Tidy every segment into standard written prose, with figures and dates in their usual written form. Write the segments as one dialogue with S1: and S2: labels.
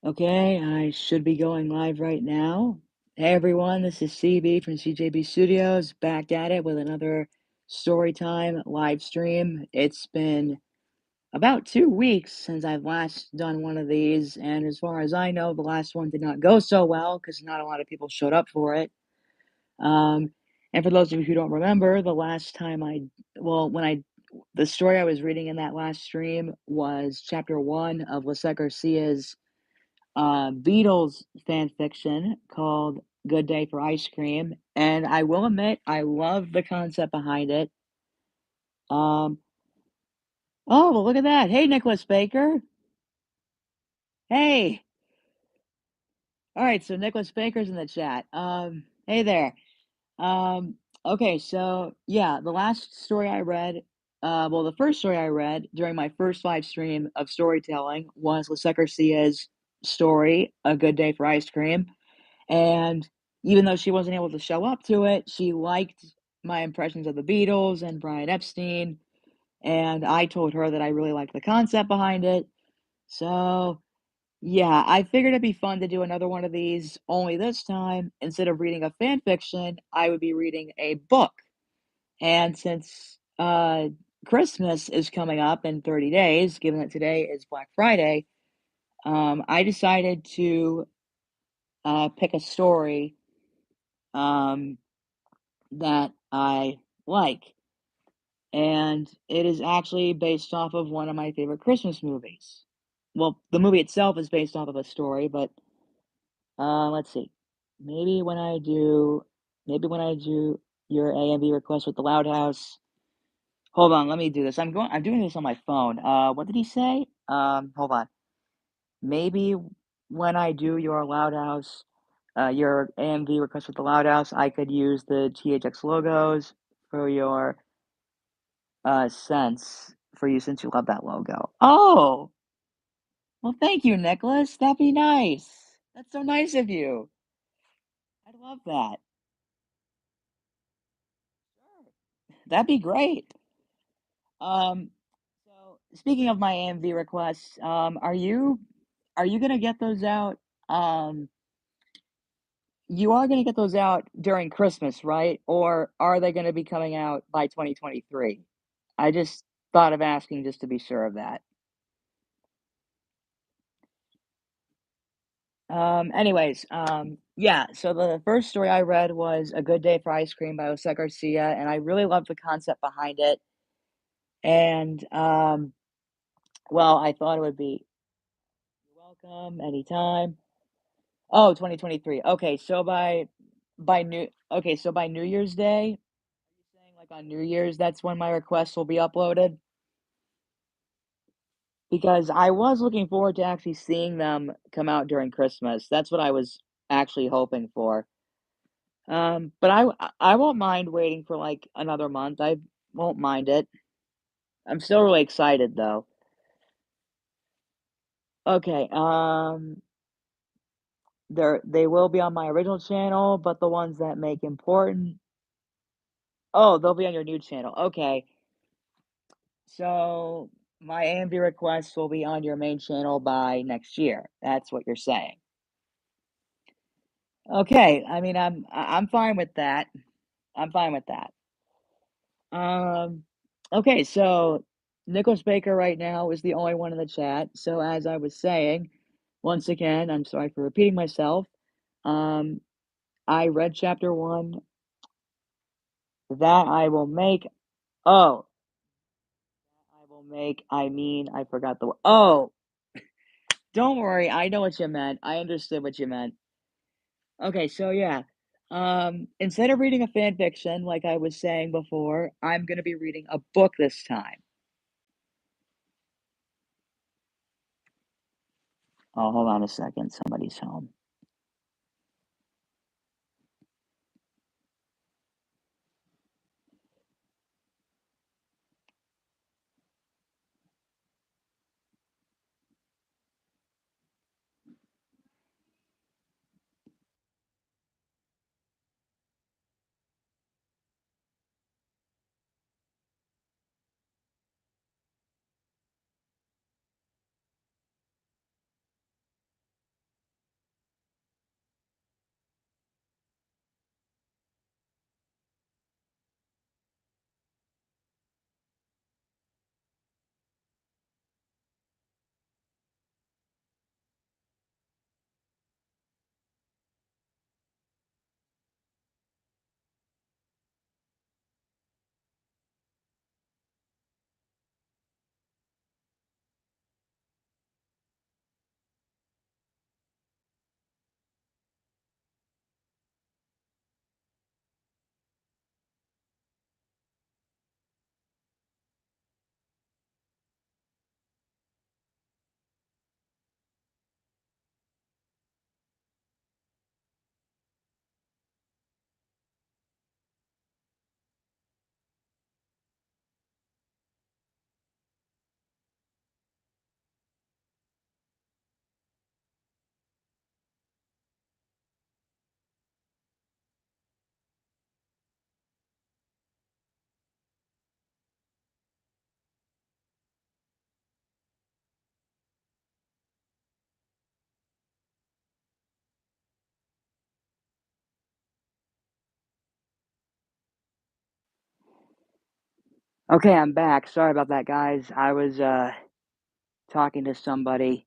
S1: Okay, I should be going live right now. Hey everyone, this is CB from CJB Studios, back at it with another story time live stream. It's been about 2 weeks since I've last done one of these, and as far as I know, the last one did not go so well because not a lot of people showed up for it. Um, and for those of you who don't remember, the last time the story I was reading in that last stream was chapter one of Lisette Garcia's Beatles fan fiction called Good Day for Ice Cream, and I will admit I love the concept behind it. Um, oh, well, look at that. Hey, Nicholas Baker. Hey. All right, so Nicholas Baker's in the chat. Hey there. Um, okay, so yeah, the last story I read, the first story I read during my first live stream of storytelling was Lisette Garcia's story, A Good Day for Ice Cream. And even though she wasn't able to show up to it, she liked my impressions of the Beatles and Brian Epstein, and I told her that I really liked the concept behind it. So, yeah, I figured it'd be fun to do another one of these, only this time, instead of reading a fan fiction, I would be reading a book. And since Christmas is coming up in 30 days, given that today is Black Friday, I decided to pick a story um, that I like, and it is actually based off of one of my favorite Christmas movies. Well, the movie itself is based off of a story, but let's see. Maybe when I do, maybe when I do your A and B request with the Loud House. Hold on, let me do this. I'm doing this on my phone. What did he say? Hold on. Maybe when I do your Loud House, your AMV request with the Loud House, I could use the THX logos for your sense for you since you love that logo. Oh, well, thank you, Nicholas. That'd be nice. That's so nice of you. I'd love that. Sure. That'd be great. Um, so speaking of my AMV requests, are you gonna get those out? You are gonna get those out during Christmas, right? Or are they gonna be coming out by 2023? I just thought of asking just to be sure of that. Yeah, so the first story I read was A Good Day for Ice Cream by Jose Garcia, and I really loved the concept behind it. And I thought it would be you're welcome anytime. Oh, 2023. So by New Year's Day, are you saying like on New Year's that's when my requests will be uploaded? Because I was looking forward to actually seeing them come out during Christmas. That's what I was actually hoping for. But I won't mind waiting for, like, another month, I won't mind it. I'm still really excited, though. Okay, they will be on my original channel, but the ones that make important oh, they'll be on your new channel, okay. So, my AMV requests will be on your main channel by next year, that's what you're saying. Okay, I mean, I'm fine with that. I'm fine with that. Um, okay, so Nicholas Baker right now is the only one in the chat. So as I was saying, once again, I'm sorry for repeating myself. Um, I read chapter one. That I will make. Oh, I will make. I mean, I forgot the. Oh, don't worry. I know what you meant. I understood what you meant. Okay, so yeah. Instead of reading a fan fiction like I was saying before, I'm gonna be reading a book this time. Oh, hold on a second. Somebody's home. Okay, I'm back. Sorry about that, guys. I was talking to somebody.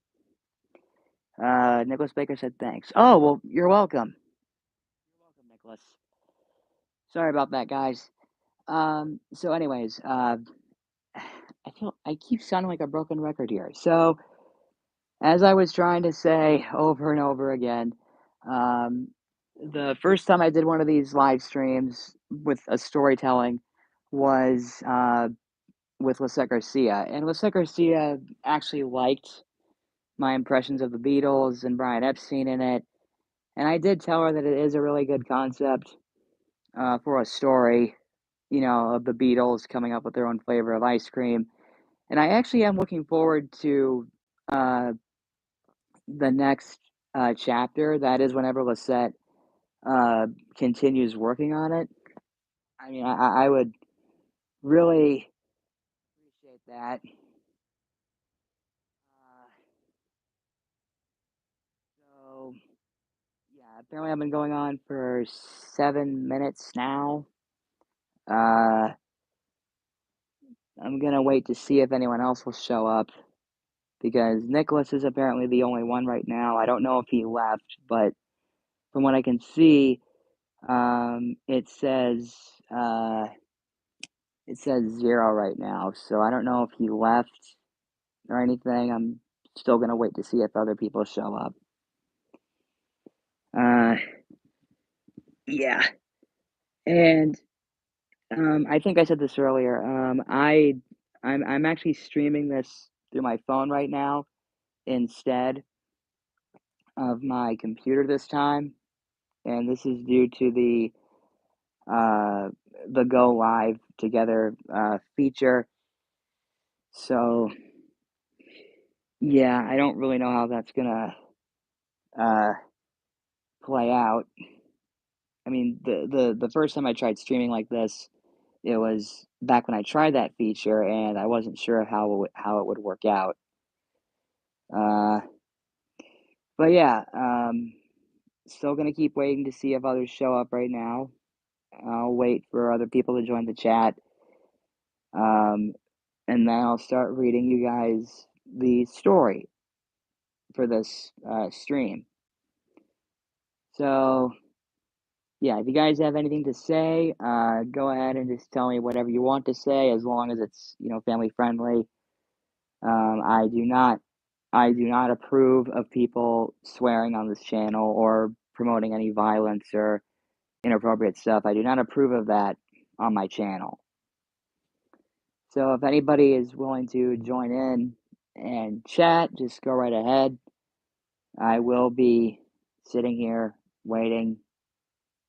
S1: Nicholas Baker said thanks. Oh, well, you're welcome. You're welcome, Nicholas. Sorry about that, guys. So anyways, I keep sounding like a broken record here. So as I was trying to say over and over again, um, the first time I did one of these live streams with a storytelling was with Lisette Garcia, and Lisette Garcia actually liked my impressions of the Beatles and Brian Epstein in it. And I did tell her that it is a really good concept for a story, of the Beatles coming up with their own flavor of ice cream. And I actually am looking forward to uh, the next chapter. That is whenever Lisette uh, continues working on it. I mean, I would really appreciate that. So, yeah, apparently I've been going on for 7 minutes now. Uh, I'm gonna wait to see if anyone else will show up because Nicholas is apparently the only one right now. I don't know if he left, but from what I can see, it says uh, it says 0 right now. So I don't know if he left or anything. I'm still gonna wait to see if other people show up. Uh, yeah, and I think I said this earlier. I'm actually streaming this through my phone right now instead of my computer this time, and this is due to uh, the Go Live Together feature. So yeah, I don't really know how that's gonna uh, play out. I mean, the first time I tried streaming like this, it was back when I tried that feature, and I wasn't sure how it would work out. Uh, but yeah, still gonna keep waiting to see if others show up right now. I'll wait for other people to join the chat. Um, and then I'll start reading you guys the story for this stream. So, yeah, if you guys have anything to say, go ahead and just tell me whatever you want to say, as long as it's family friendly. I do not approve of people swearing on this channel or promoting any violence or inappropriate stuff. I do not approve of that on my channel. So if anybody is willing to join in and chat, just go right ahead. I will be sitting here waiting,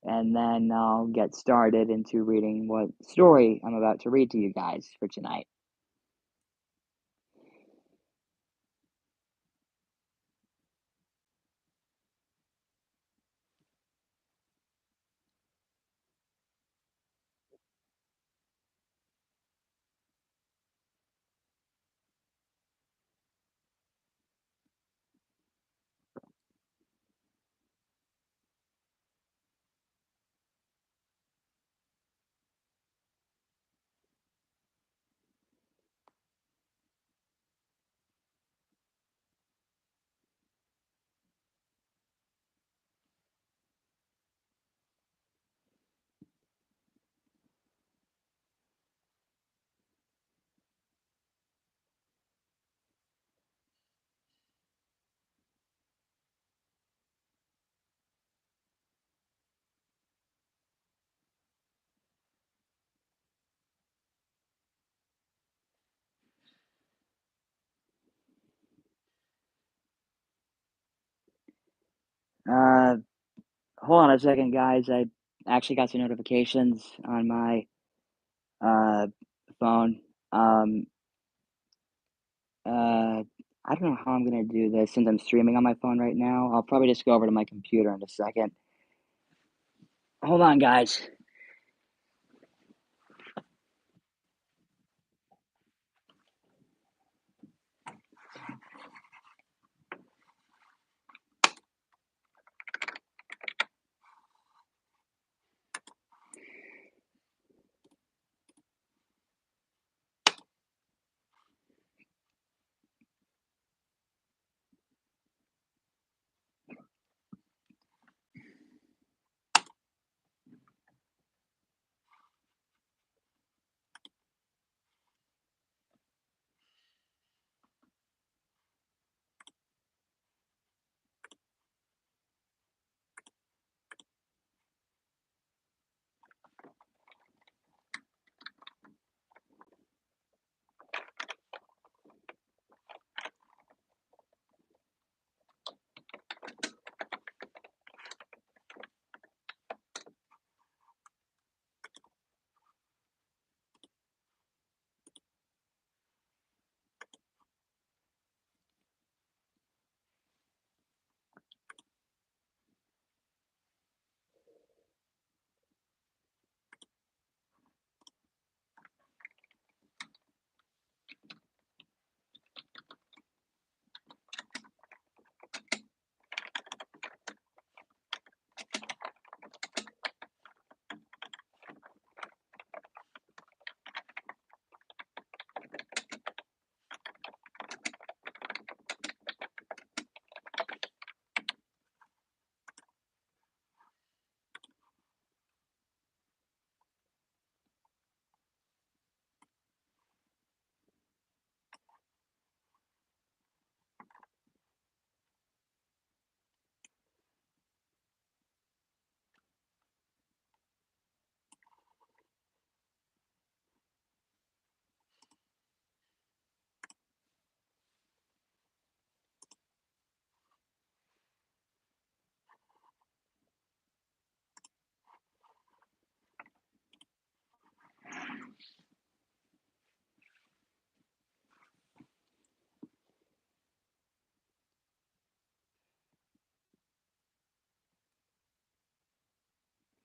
S1: and then I'll get started into reading what story I'm about to read to you guys for tonight. Uh, Hold on a second, guys. I actually got some notifications on my uh, phone. Um, I don't know how I'm gonna do this since I'm streaming on my phone right now. I'll probably just go over to my computer in a second. Hold on, guys.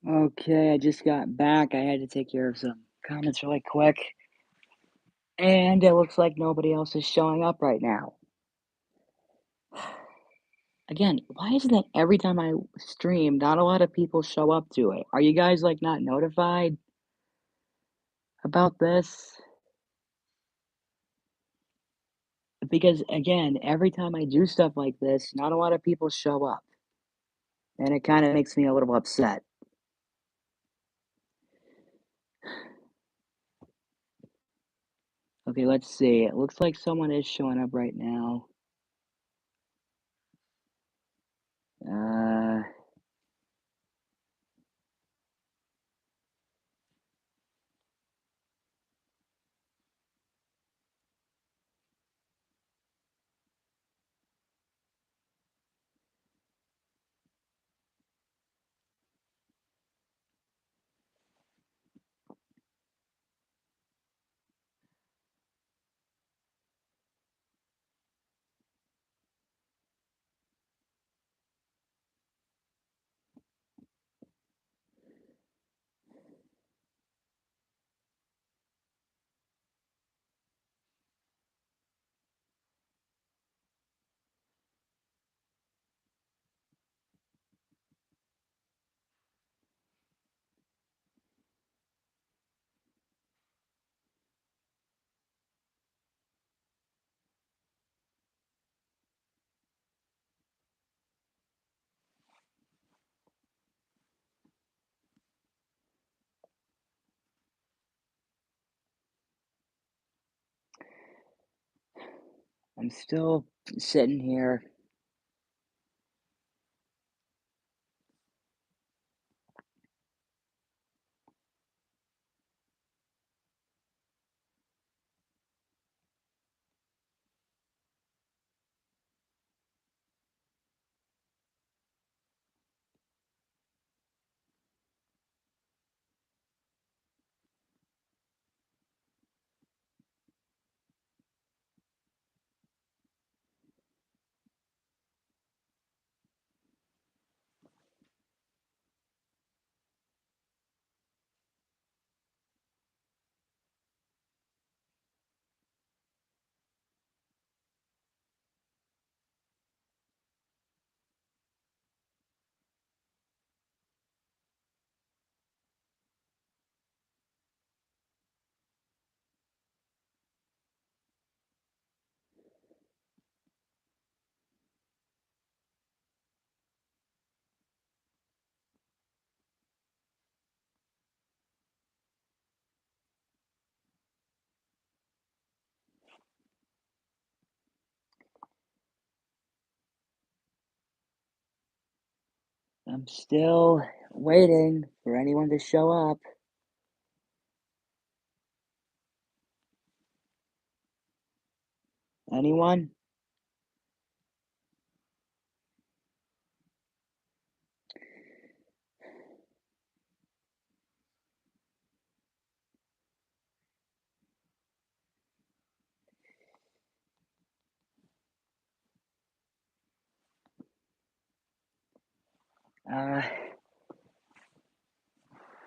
S1: Okay, I just got back. I had to take care of some comments really quick, and it looks like nobody else is showing up right now. Again, why is it that every time I stream, not a lot of people show up to it? Are you guys like not notified about this? Because again, every time I do stuff like this, not a lot of people show up, and it kind of makes me a little upset. Okay, let's see. It looks like someone is showing up right now. Uh, I'm still sitting here. I'm still waiting for anyone to show up. Anyone? Uh,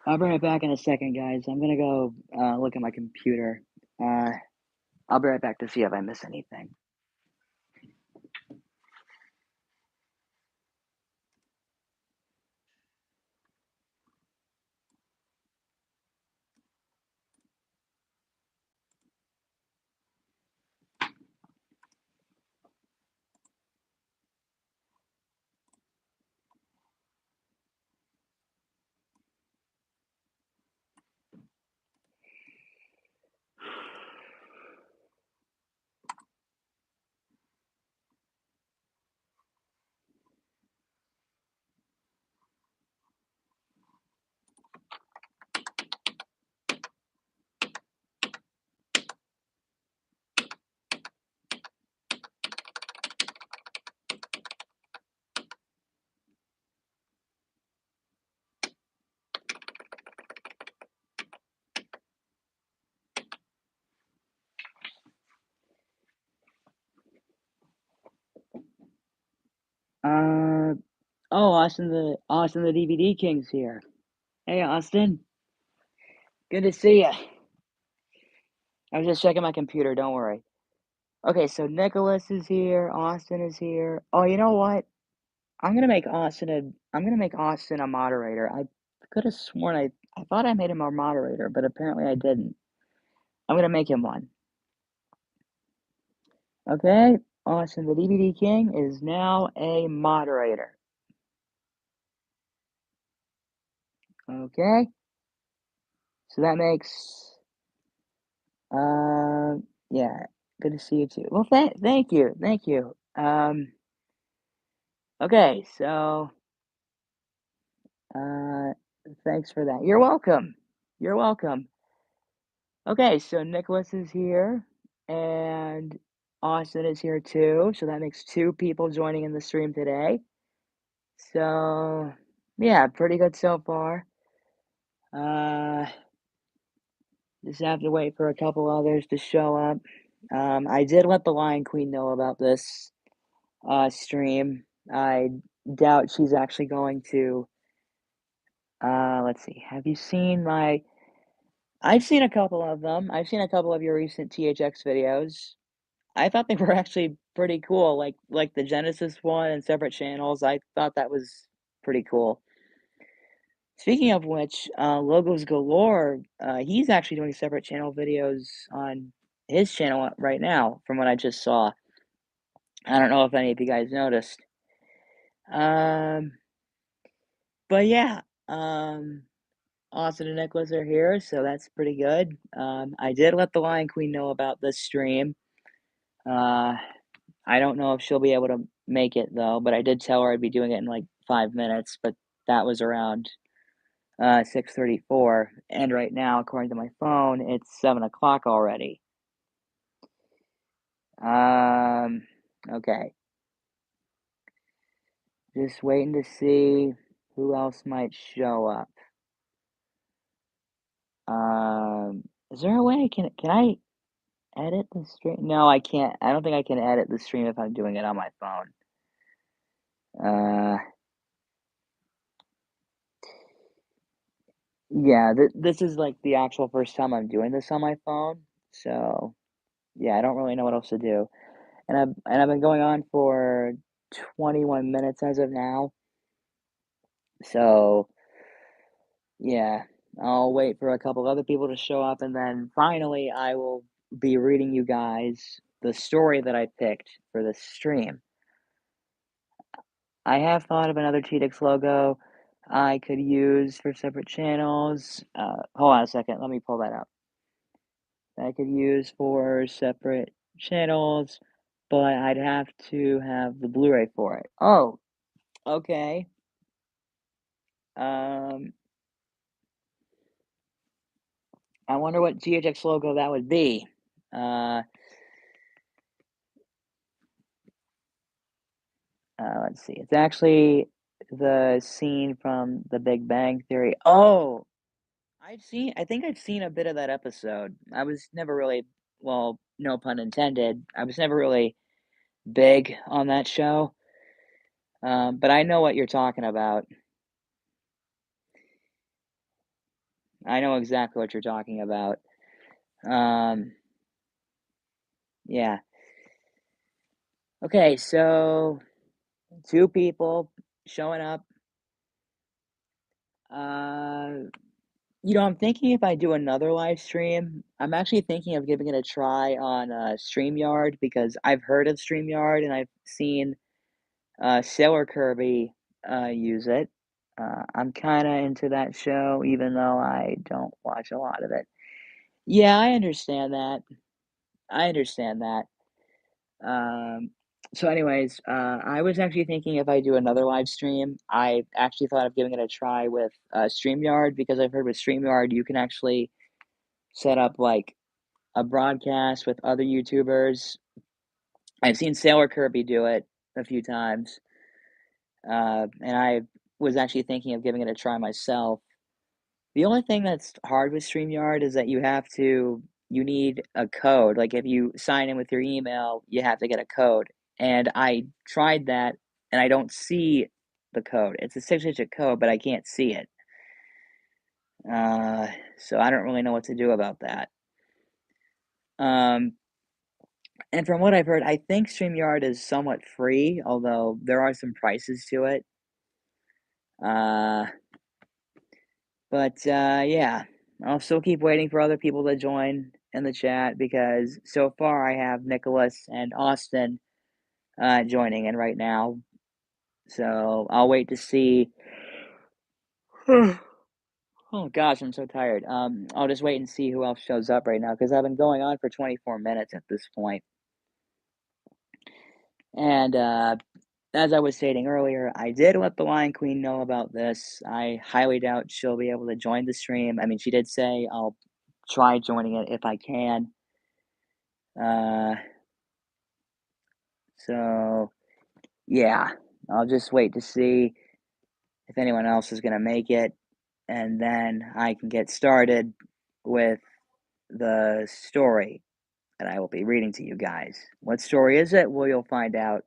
S1: I'll be right back in a second, guys. I'm gonna go look at my computer. Uh, I'll be right back to see if I miss anything. Uh, oh, Austin the DVD King's here. Hey, Austin. Good to see you. I was just checking my computer, don't worry. Okay, so Nicholas is here, Austin is here. Oh, you know what? I'm gonna make Austin a moderator. I could have sworn I thought I made him a moderator, but apparently I didn't. I'm gonna make him one. Okay, Austin, the DVD King is now a moderator. Okay, so that makes uh yeah, good to see you too. Well, thank you. Okay, so Uh, thanks for that. You're welcome. You're welcome. Okay, so Nicholas is here and Austin is here too. So that makes two people joining in the stream today. So, yeah, pretty good so far. Uh, just have to wait for a couple others to show up. I did let the Lion Queen know about this stream. I doubt she's actually going to. Let's see. Have you seen my I've seen a couple of them. I've seen a couple of your recent THX videos. I thought they were actually pretty cool, like the Genesis one and separate channels. I thought that was pretty cool. Speaking of which, Logos Galore, he's actually doing separate channel videos on his channel right now, from what I just saw. I don't know if any of you guys noticed. Um, but yeah, Austin and Nicholas are here, so that's pretty good. I did let the Lion Queen know about this stream. Uh, I don't know if she'll be able to make it though, but I did tell her I'd be doing it in like 5 minutes, but that was around 6:34, and right now, according to my phone, it's 7 o'clock already. Um, okay, just waiting to see who else might show up. Is there a way can I edit the stream? No, I can't. I don't think I can edit the stream if I'm doing it on my phone. Uh, yeah, this is like the actual first time I'm doing this on my phone, so yeah, I don't really know what else to do. And I've been going on for 21 minutes as of now. So, yeah, I'll wait for a couple other people to show up and then finally I will be reading you guys the story that I picked for this stream. I have thought of another TEDx logo I could use for separate channels. Hold on a second, let me pull that up. I could use for separate channels, but I'd have to have the Blu-ray for it. Oh, okay. Um, I wonder what GHX logo that would be. Uh, let's see. It's actually the scene from The Big Bang Theory. Oh, I think I've seen a bit of that episode. I was never really, well, no pun intended. I was never really big on that show. But I know what you're talking about. I know exactly what you're talking about. Um, yeah. Okay, so two people showing up. Uh, I'm thinking if I do another live stream, I'm actually thinking of giving it a try on StreamYard because I've heard of StreamYard and I've seen Sailor Kirby use it. I'm kind of into that show, even though I don't watch a lot of it. Yeah, I understand that. I understand that. Um, so anyways, I was actually thinking if I do another live stream, I actually thought of giving it a try with StreamYard because I've heard with StreamYard you can actually set up like a broadcast with other YouTubers. I've seen Sailor Kirby do it a few times, and I was actually thinking of giving it a try myself. The only thing that's hard with StreamYard is that you need a code. Like if you sign in with your email, you have to get a code. And I tried that and I don't see the code. It's a 6-digit code, but I can't see it. Uh, so I don't really know what to do about that. Um, and from what I've heard, I think StreamYard is somewhat free, although there are some prices to it. Uh, but yeah, I'll still keep waiting for other people to join in the chat because so far I have Nicholas and Austin joining in right now. So I'll wait to see. Oh gosh, I'm so tired. I'll just wait and see who else shows up right now because I've been going on for 24 minutes at this point. And as I was stating earlier, I did let the Lion Queen know about this. I highly doubt she'll be able to join the stream. I mean, she did say I'll try joining it if I can. Uh, so yeah, I'll just wait to see if anyone else is gonna make it, and then I can get started with the story that I will be reading to you guys. What story is it? Well, you'll find out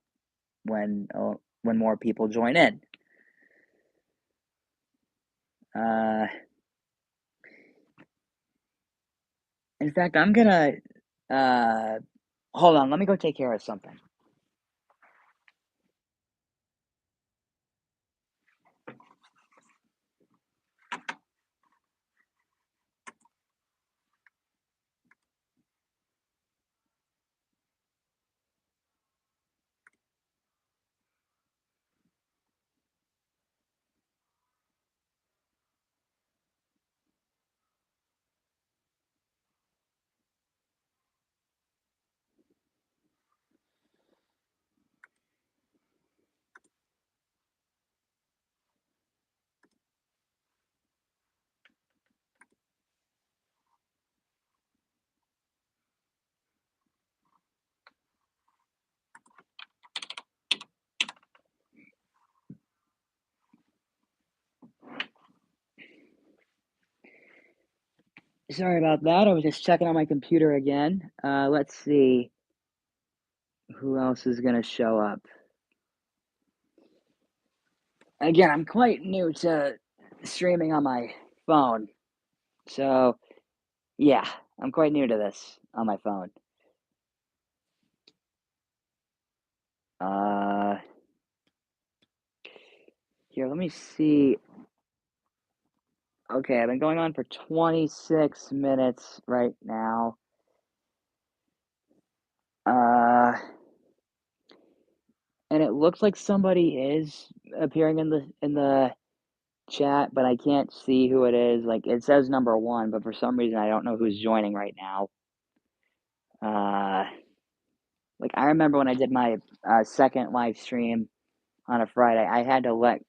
S1: when more people join in. Uh, in fact, I'm gonna uh, hold on. Let me go take care of something. Sorry about that. I was just checking on my computer again. Let's see who else is gonna show up. Again, I'm quite new to streaming on my phone, so yeah, I'm quite new to this on my phone. Uh, Here, let me see. Okay, I've been going on for 26 minutes right now. Uh, and it looks like somebody is appearing in the chat, but I can't see who it is. Like it says number one, but for some reason I don't know who's joining right now. Uh, like I remember when I did my second live stream on a Friday, I had to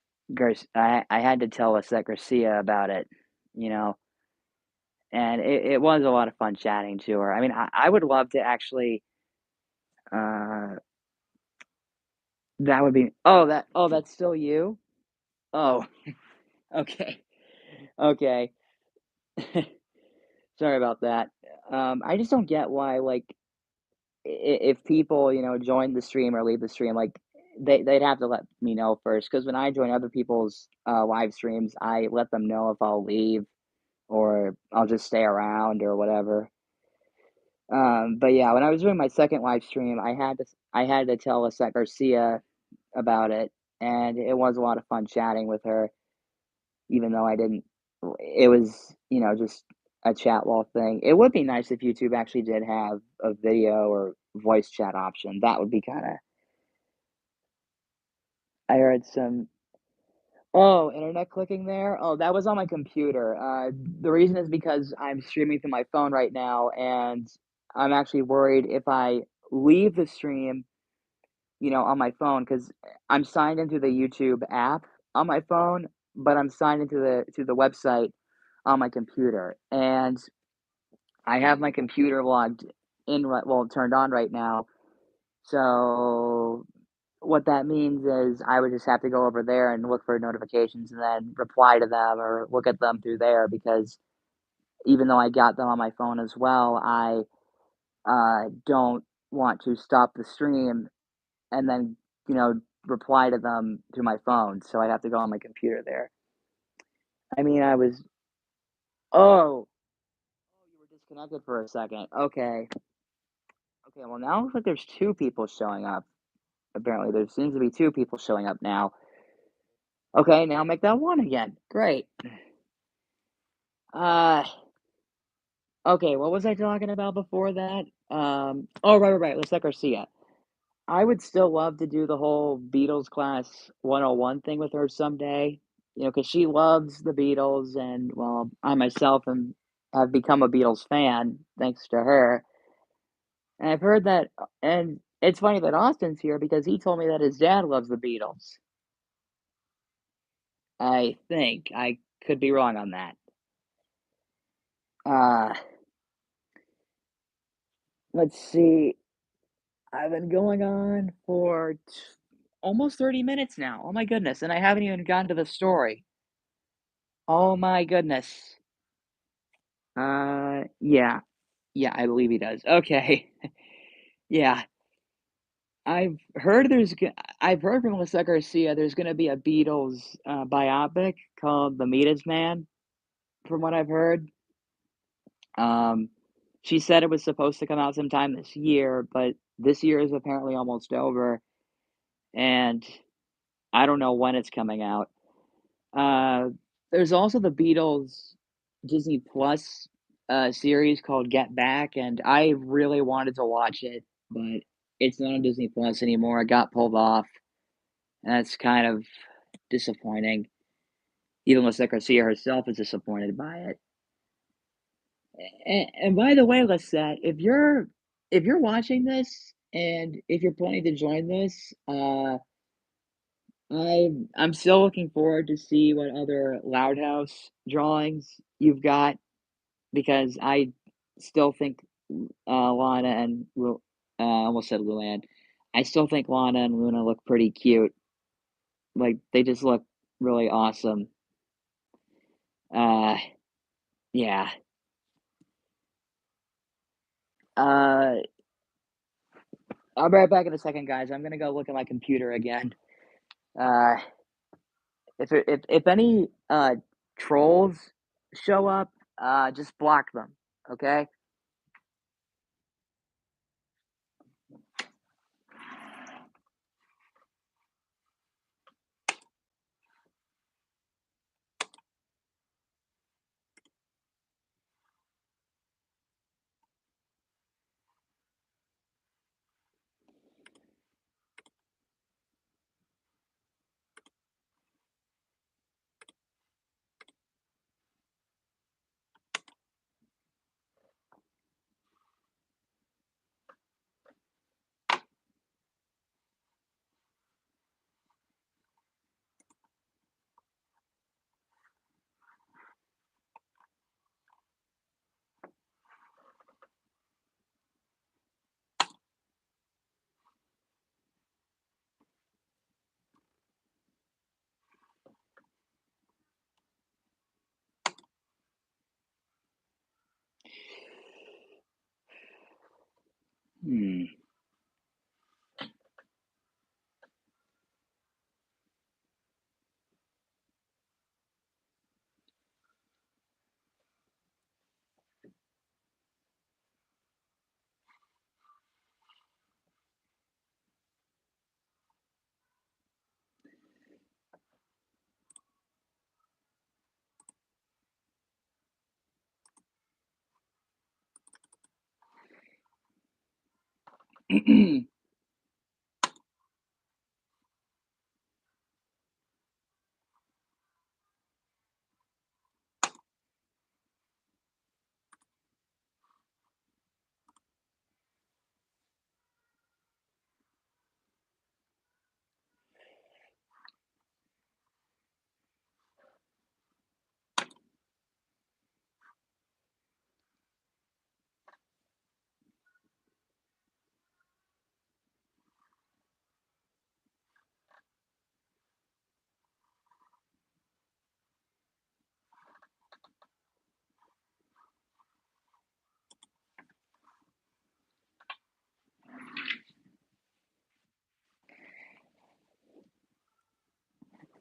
S1: I had to tell Lisette Garcia about it, you know, and it was a lot of fun chatting to her. I mean, I would love to actually. Uh, that would be. Oh, that's still you. Oh, okay, okay. Sorry about that. I just don't get why, like, if people, join the stream or leave the stream, like, they'd have to let me know first. Because when I join other people's live streams, I let them know if I'll leave or I'll just stay around or whatever. But yeah, when I was doing my second live stream, I had to tell Lisette Garcia about it, and it was a lot of fun chatting with her, even though I didn't. It was just a chat wall thing. It would be nice if YouTube actually did have a video or voice chat option. That would be kind of. I heard some. Oh, internet clicking there. Oh, that was on my computer. The reason is because I'm streaming through my phone right now, and I'm actually worried if I leave the stream, on my phone, because I'm signed into the YouTube app on my phone, but I'm signed into the website on my computer, and I have my computer logged in turned on right now. So what that means is I would just have to go over there and look for notifications and then reply to them or look at them through there because even though I got them on my phone as well, I don't want to stop the stream and then, you know, reply to them through my phone. So I'd have to go on my computer there. I mean, I was. Oh. Oh, you were disconnected for a second. Okay. Okay, well, now it looks like there's 2 people showing up. Apparently, there seems to be 2 people showing up now. Okay, now make that 1 again. Great. Uh, okay, what was I talking about before that? Oh, right. Lisa Garcia. I would still love to do the whole Beatles class 101 thing with her someday, because she loves the Beatles, and, well, I myself have become a Beatles fan thanks to her. And I've heard that, and it's funny that Austin's here because he told me that his dad loves the Beatles. I think. I could be wrong on that. Uh, let's see. I've been going on for almost 30 minutes now. Oh my goodness. And I haven't even gotten to the story. Oh my goodness. Yeah. Yeah, I believe he does. Okay. Yeah. I've heard from Melissa Garcia there's gonna be a Beatles, biopic called The Meat Man, from what I've heard. Um, she said it was supposed to come out sometime this year, but this year is apparently almost over, and I don't know when it's coming out. Uh, there's also the Beatles Disney Plus, series called Get Back, and I really wanted to watch it, but it's not on Disney Plus anymore. It got pulled off, and that's kind of disappointing. Even Melissa Garcia herself is disappointed by it. And by the way, Lisette, if you're watching this and if you're planning to join this, I'm still looking forward to see what other Loud House drawings you've got because I still think Lana and I almost said Luann. I still think Lana and Luna look pretty cute. Like they just look really awesome. Uh, yeah. Uh, I'll be right back in a second, guys. I'm gonna go look at my computer again. Uh, if any trolls show up, just block them. Okay. Hmm.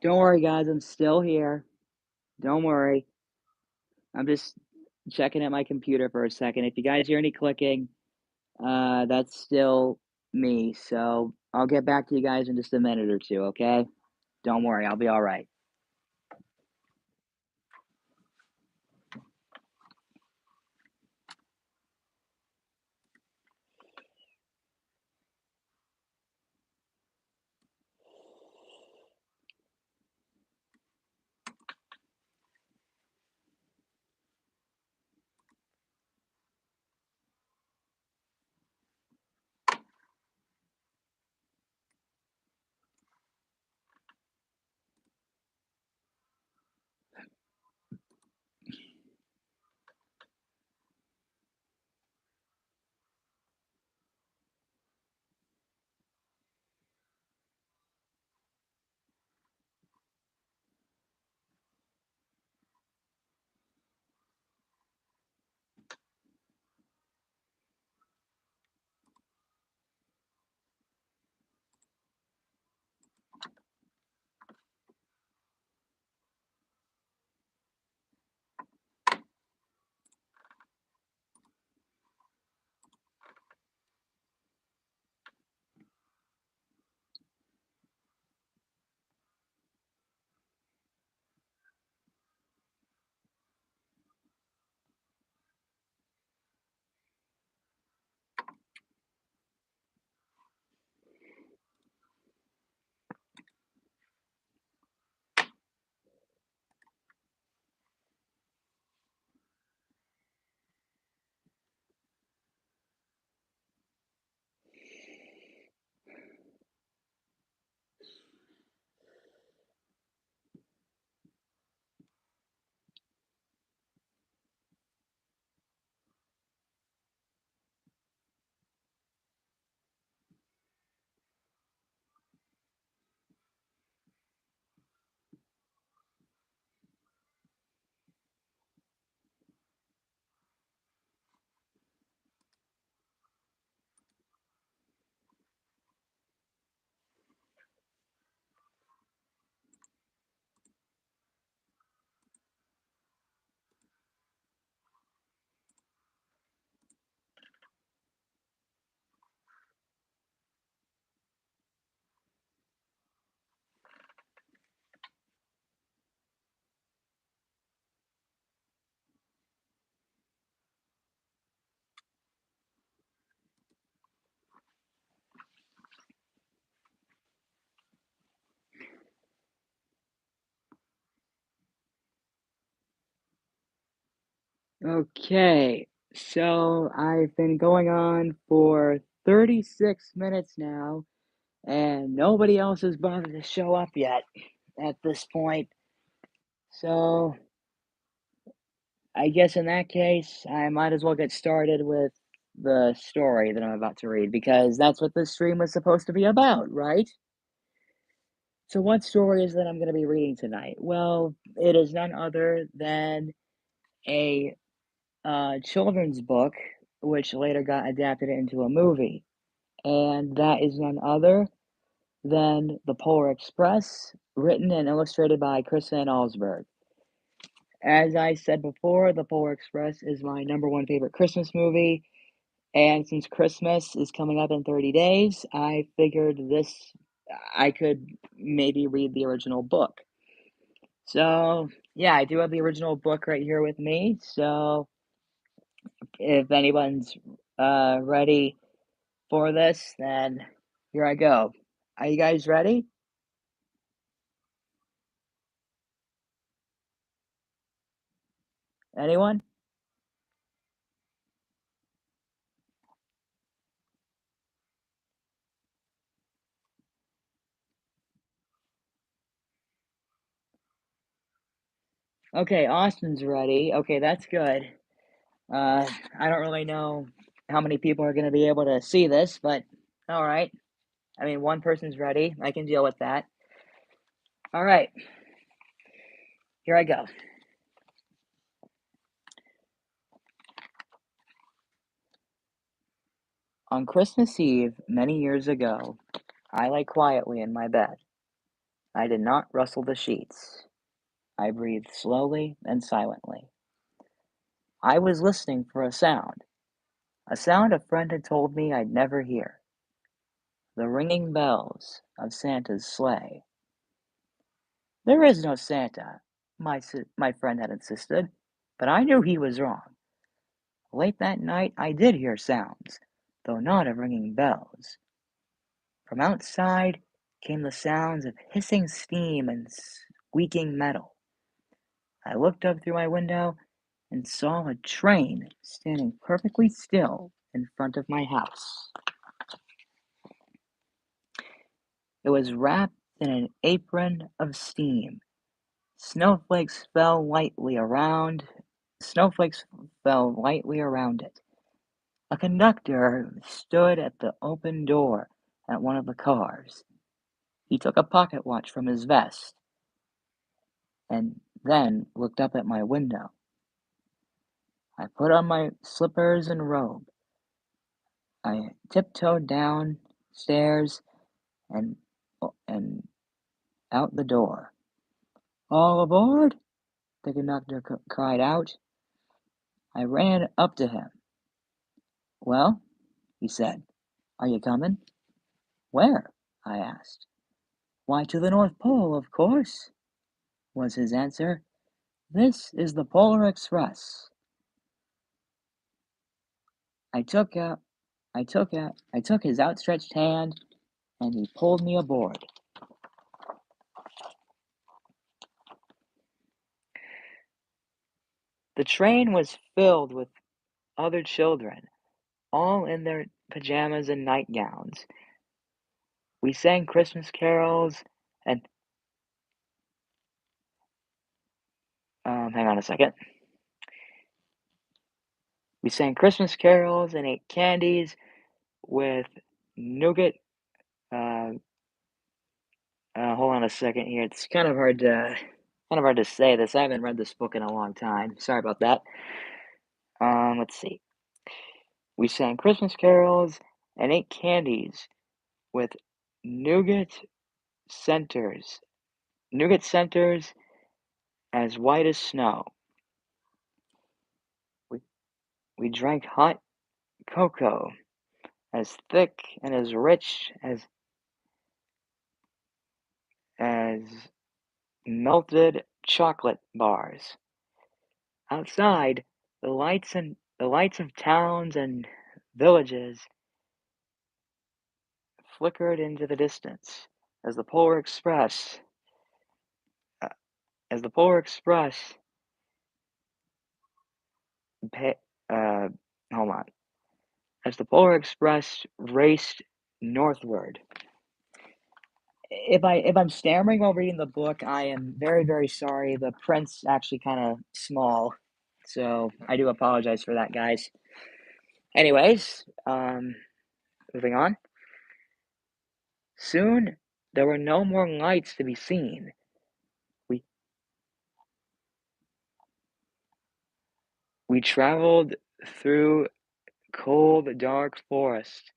S1: Don't worry, guys. I'm still here. Don't worry. I'm just checking at my computer for a second. If you guys hear any clicking, that's still me. So I'll get back to you guys in just a minute or two, okay? Don't worry, I'll be all right. Okay, so I've been going on for 36 minutes now, and nobody else has bothered to show up yet at this point. So I guess in that case, I might as well get started with the story that I'm about to read because that's what this stream was supposed to be about, right? So, what story is that I'm going to be reading tonight? Well, it is none other than a children's book, which later got adapted into a movie. And that is none other than The Polar Express, written and illustrated by Chris Van Allsburg. As I said before, The Polar Express is my number one favorite Christmas movie. And since Christmas is coming up in 30 days, I figured I could maybe read the original book. So, yeah, I do have the original book right here with me. So, if anyone's ready for this, then here I go. Are you guys ready? Anyone? Okay, Austin's ready. Okay, that's good. I don't really know how many people are going to be able to see this, but all right. I mean, one person's ready. I can deal with that. All right, here I go. On Christmas Eve, many years ago, I lay quietly in my bed. I did not rustle the sheets. I breathed slowly and silently. I was listening for a sound a friend had told me I'd never hear, the ringing bells of Santa's sleigh. There is no Santa, my friend had insisted, but I knew he was wrong. Late that night I did hear sounds, though not of ringing bells. From outside came the sounds of hissing steam and squeaking metal. I looked up through my window and saw a train standing perfectly still in front of my house. It was wrapped in an apron of steam. Snowflakes fell lightly around. Snowflakes fell lightly around it. A conductor stood at the open door at one of the cars. He took a pocket watch from his vest and then looked up at my window. I put on my slippers and robe. I tiptoed downstairs and and out the door. "All aboard!" the conductor cried out. I ran up to him. "Well," he said, "are you coming?" "Where?" I asked. "Why, to the North Pole, of course," was his answer. "This is the Polar Express." I took out I took his outstretched hand and he pulled me aboard. The train was filled with other children, all in their pajamas and nightgowns. We sang Christmas carols and hang on a second. We sang Christmas carols and ate candies with nougat. Uh, Hold on a second here. It's kind of hard to say this. I haven't read this book in a long time. Sorry about that. Let's see. We sang Christmas carols and ate candies with nougat centers. Nougat centers as white as snow. We we drank hot cocoa as thick and as rich as melted chocolate bars. Outside, the lights of towns and villages flickered into the distance as the Polar Express uh, as the Polar Express pa- uh, hold on as the Polar Express raced northward. If I'm stammering while reading the book, I am very, very sorry. The print's actually kind of small, so I do apologize for that, guys. Anyways, moving on. Soon there were no more lights to be seen. We we traveled through cold, dark forest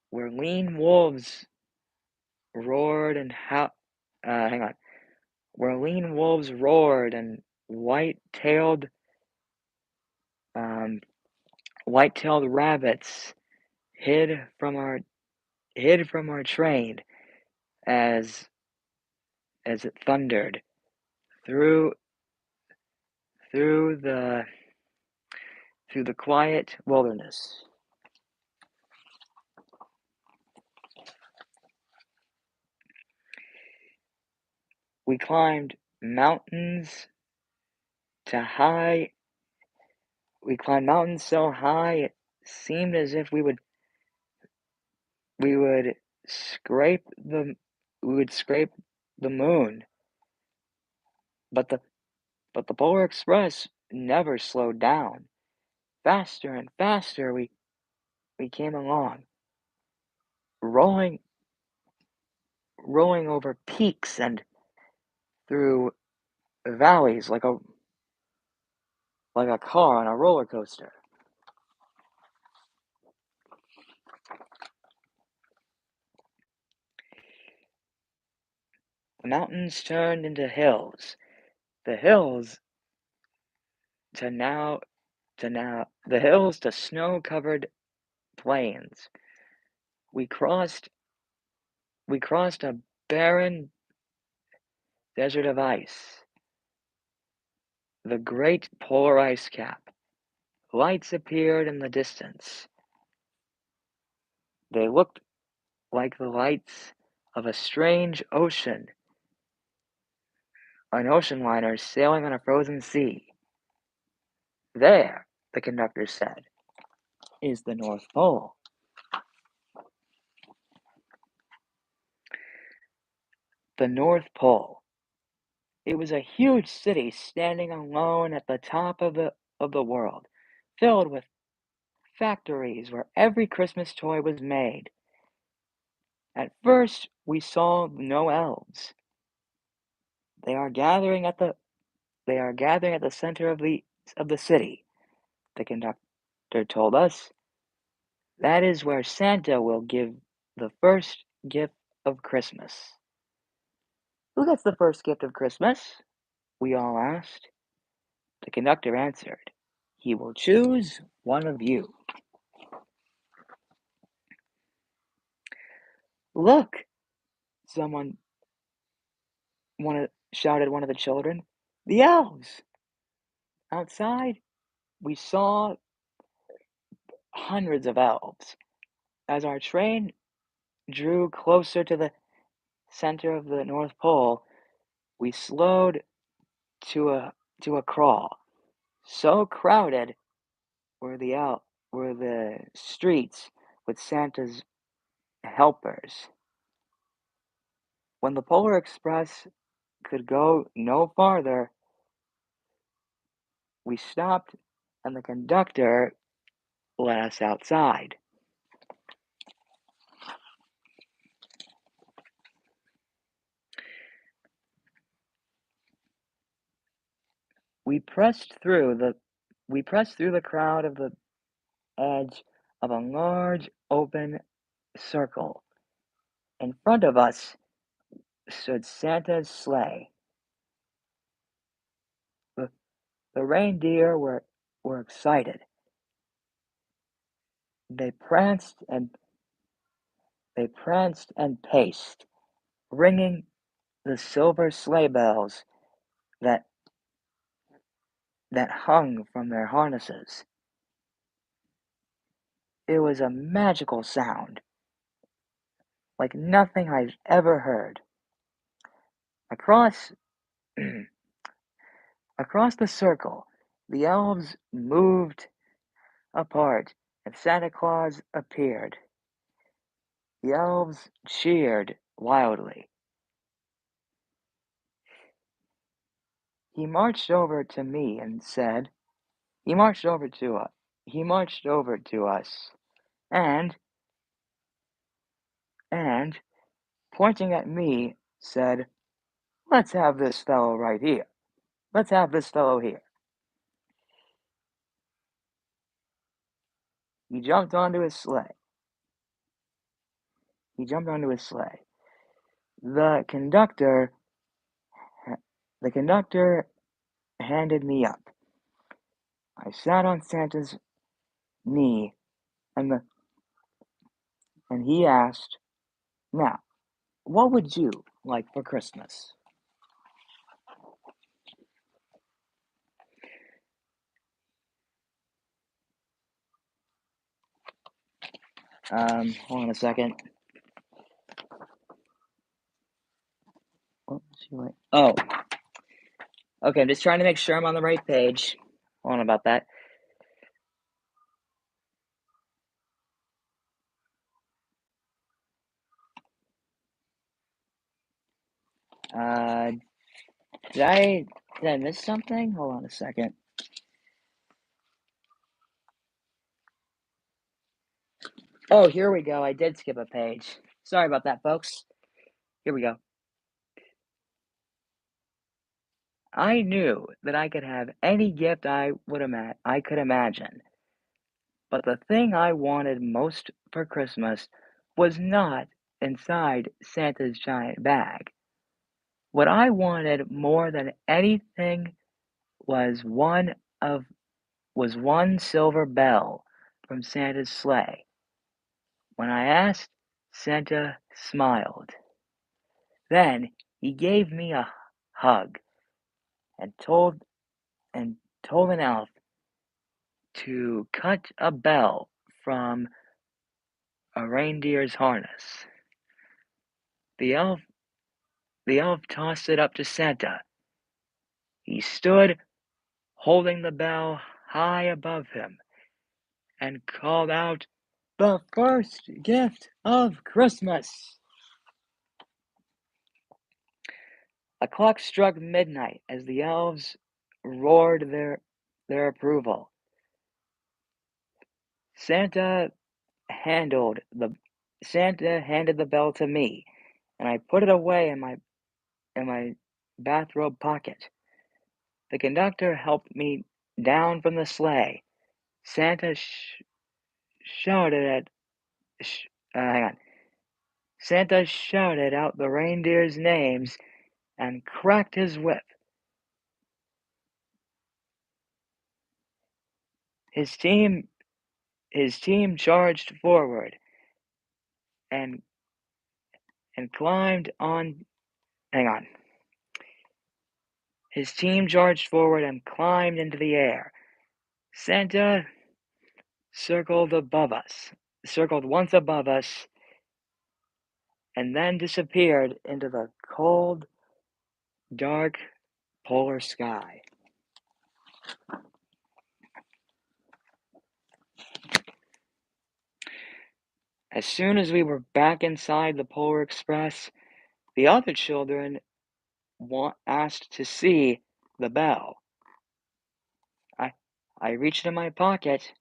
S1: where lean wolves roared and hang on, where lean wolves roared and um, white-tailed rabbits hid from our hid from our train as as it thundered through through the through the quiet wilderness. We climbed mountains to high we climbed mountains so high it seemed as if we would scrape the we would scrape the moon. But the Polar Express never slowed down. Faster and faster we came along, rolling rolling over peaks and through valleys like a car on a roller coaster. The mountains turned into hills. The hills
S2: to now the hills to snow-covered plains. We crossed we crossed a barren desert of ice, the great polar ice cap. Lights appeared in the distance. They looked like the lights of a strange ocean, an ocean liner sailing on a frozen sea. There, the conductor said, is the North Pole. The North Pole. It was a huge city standing alone at the top of the world, filled with factories where every Christmas toy was made. At first, we saw no elves. They are gathering at the they are gathering at the center of the city, the conductor told us. That is where Santa will give the first gift of Christmas. Who gets the first gift of Christmas? We all asked. The conductor answered, he will choose one of you. Look! Someone shouted one of the children. The elves! Outside, we saw hundreds of elves. As our train drew closer to the center of the North Pole, we slowed to a crawl. So crowded were the streets with Santa's helpers. When the Polar Express could go no farther, we stopped and the conductor let us outside. We pressed through the crowd of the edge of a large open circle. In front of us stood Santa's sleigh. The, the reindeer were excited. They pranced and paced, ringing the silver sleigh bells that hung from their harnesses. It was a magical sound, like nothing I've ever heard. Across across the circle, the elves moved apart and Santa Claus appeared. The elves cheered wildly. He marched over to me and said, he marched over to us. He marched over to us and and pointing at me said, "Let's have this fellow right here. Let's have this fellow here." He jumped onto his sleigh. He jumped onto his sleigh. The conductor the conductor handed me up. I sat on Santa's knee and he asked, "Now, what would you like for Christmas?" Hold on a second. Oh, okay. I'm just trying to make sure I'm on the right page. Hold on about that. Uh, did I miss something? Hold on a second. Oh, here we go. I did skip a page. Sorry about that, folks. Here we go. I knew that I could have any gift I could imagine, but the thing I wanted most for Christmas was not inside Santa's giant bag. What I wanted more than anything was one of was one silver bell from Santa's sleigh. When I asked, Santa smiled. Then he gave me a hug and told an elf to cut a bell from a reindeer's harness. The elf the elf tossed it up to Santa. He stood holding the bell high above him and called out, "The first gift of Christmas!" A clock struck midnight as the elves roared their approval. Santa handled the Santa handed the bell to me, and I put it away in my bathrobe pocket. The conductor helped me down from the sleigh. Santa shouted at sh- hang on. Santa shouted out the reindeers' names and cracked his whip. His team his team charged forward and and climbed on hang on. His team charged forward and climbed into the air. Santa circled once above us, and then disappeared into the cold, dark polar sky. As soon as we were back inside the Polar Express, the other children asked to see the bell. I, I reached in my pocket,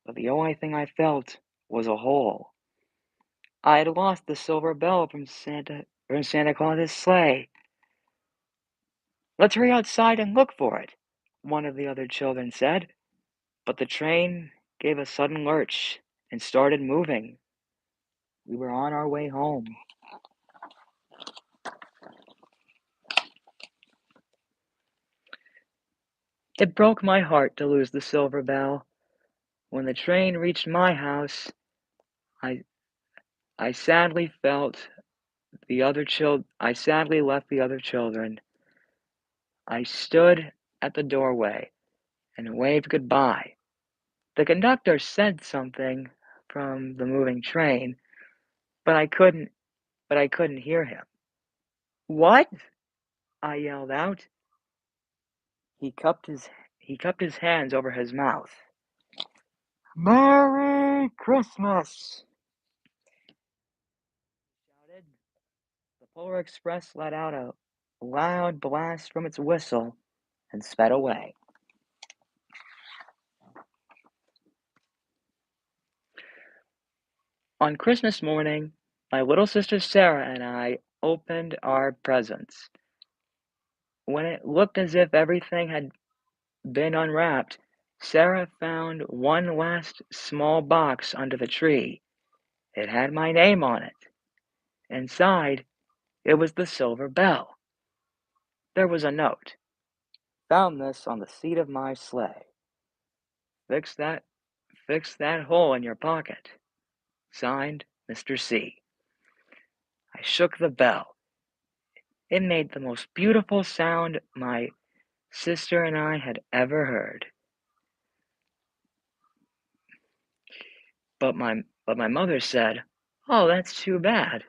S2: but the only thing I felt was a hole. I had lost the silver bell from Santa Claus's sleigh. "Let's hurry outside and look for it," one of the other children said, but the train gave a sudden lurch and started moving. We were on our way home. It broke my heart to lose the silver bell. When the train reached my house, I I sadly felt I sadly left the other children. I stood at the doorway and waved goodbye. The conductor said something from the moving train, but I couldn't hear him. "What?" I yelled out. He cupped his hands over his mouth. "Merry Christmas!" he shouted. The Polar Express let out a loud blast from its whistle and sped away. On Christmas morning, my little sister Sarah and I opened our presents. When it looked as if everything had been unwrapped, Sarah found one last small box under the tree. It had my name on it. Inside, it was the silver bell. There was a note. "Found this on the seat of my sleigh. Fix that fix that hole in your pocket. Signed, Mr. C." I shook the bell. It made the most beautiful sound my sister and I had ever heard. But my mother said, "Oh, that's too bad."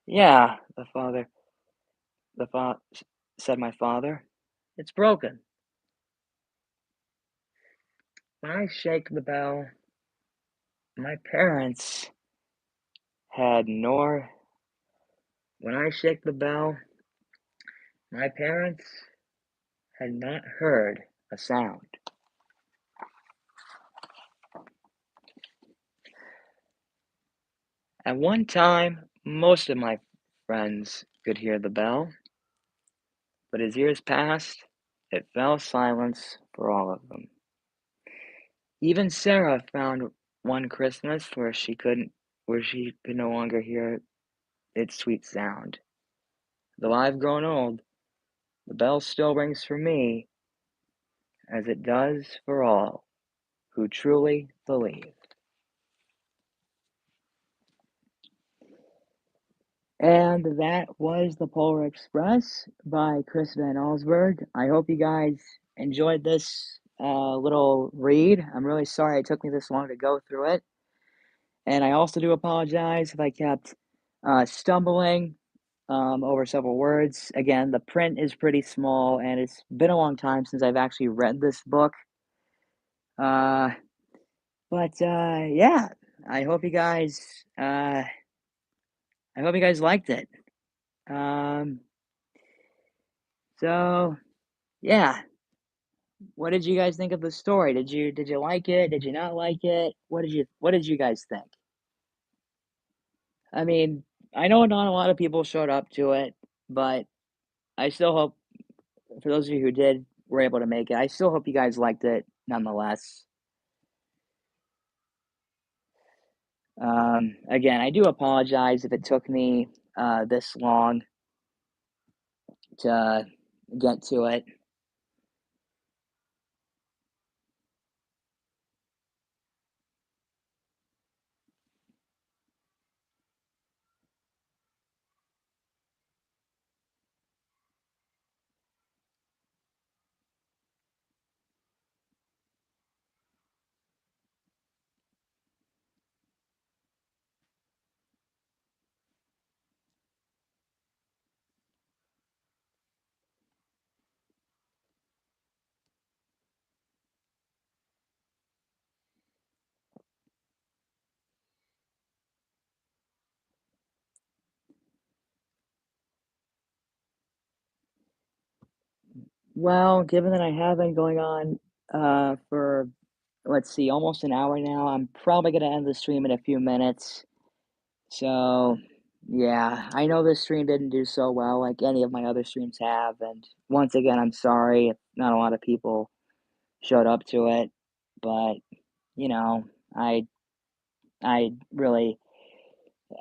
S2: "Yeah," the fa- said my father. "It's broken." When I shake the bell, my parents had nor when I shake the bell, my parents had not heard a sound. At one time, most of my friends could hear the bell, but as years passed, it fell silence for all of them. Even Sarah found one Christmas where she could no longer hear its sweet sound. Though I've grown old, the bell still rings for me, as it does for all who truly believe. And that was The Polar Express by Chris Van Allsburg. I hope you guys enjoyed this little read. I'm really sorry it took me this long to go through it. And I also do apologize if I kept stumbling over several words. Again, the print is pretty small, and it's been a long time since I've actually read this book. Uh, but yeah, I hope you guys. I hope you guys liked it. Um, so yeah, what did you guys think of the story? Did you like it? Did you not like it? What did you guys think? I mean, I know not a lot of people showed up to it, but I still hope for those of you who did were able to make it. I still hope you guys liked it nonetheless. Again, I do apologize if it took me this long to get to it. Well, given that I have been going on for let's see, almost an hour now, I'm probably gonna end the stream in a few minutes. So, yeah, I know this stream didn't do so well like any of my other streams have, and once again, I'm sorry if not a lot of people showed up to it, but you know, I I really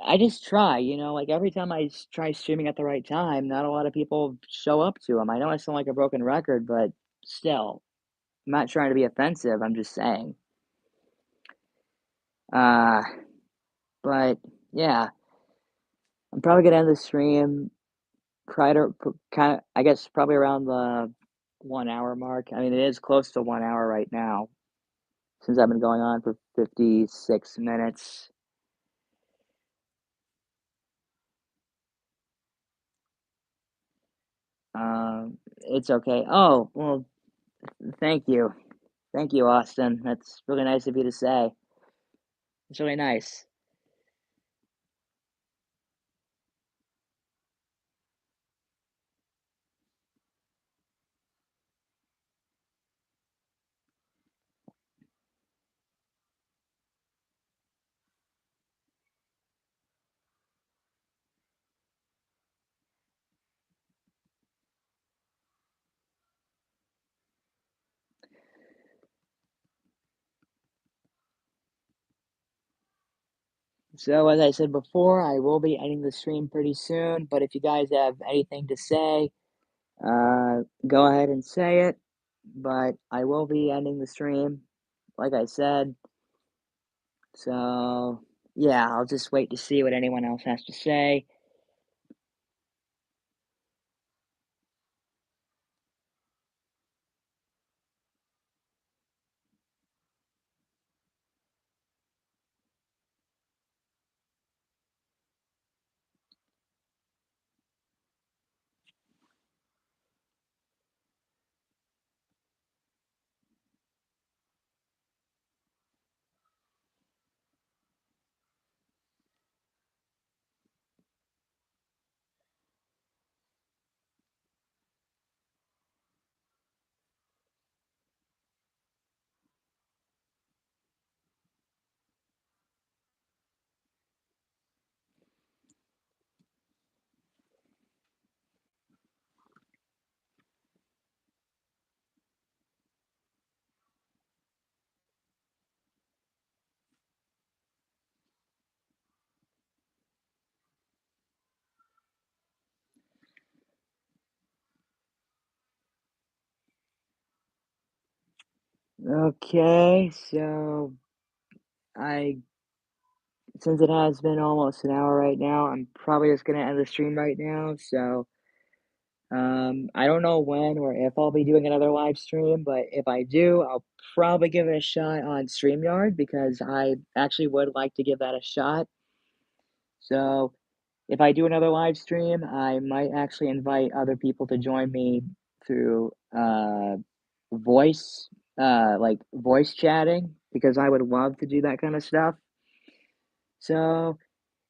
S2: I just try, like every time try streaming at the right time, not a lot of people show up to them. I know I sound like a broken record, but still, I'm not trying to be offensive. I'm just saying. Uh, but yeah, I'm probably gonna end the stream kind of, I guess, probably around the 1 hour mark. I mean, it is close to 1 hour right now since I've been going on for 56 minutes. It's okay. Oh, well, thank you. Thank you, Austin. That's really nice of you to say. It's really nice. So, as I said before, I will be ending the stream pretty soon, but if you guys have anything to say, go ahead and say it. But I will be ending the stream, like I said. So, yeah, I'll just wait to see what anyone else has to say.
S1: Okay, so I since it has been almost an hour right now, I'm probably just gonna end the stream right now. So, I don't know when or if I'll be doing another live stream, but if I do, I'll probably give it a shot on StreamYard because I actually would like to give that a shot. So, if I do another live stream, I might actually invite other people to join me through voice, like voice chatting, because I would love to do that kind of stuff. So,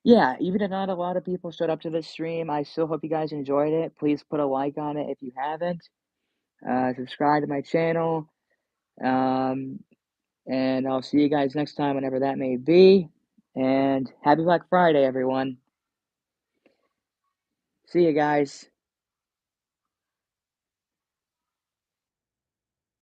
S1: yeah, even if not a lot of people showed up to this stream, I still hope you guys enjoyed it. Please put a like on it if you haven't. Subscribe to my channel. Um, and I'll see you guys next time, whenever that may be. And happy Black Friday, everyone. See you guys.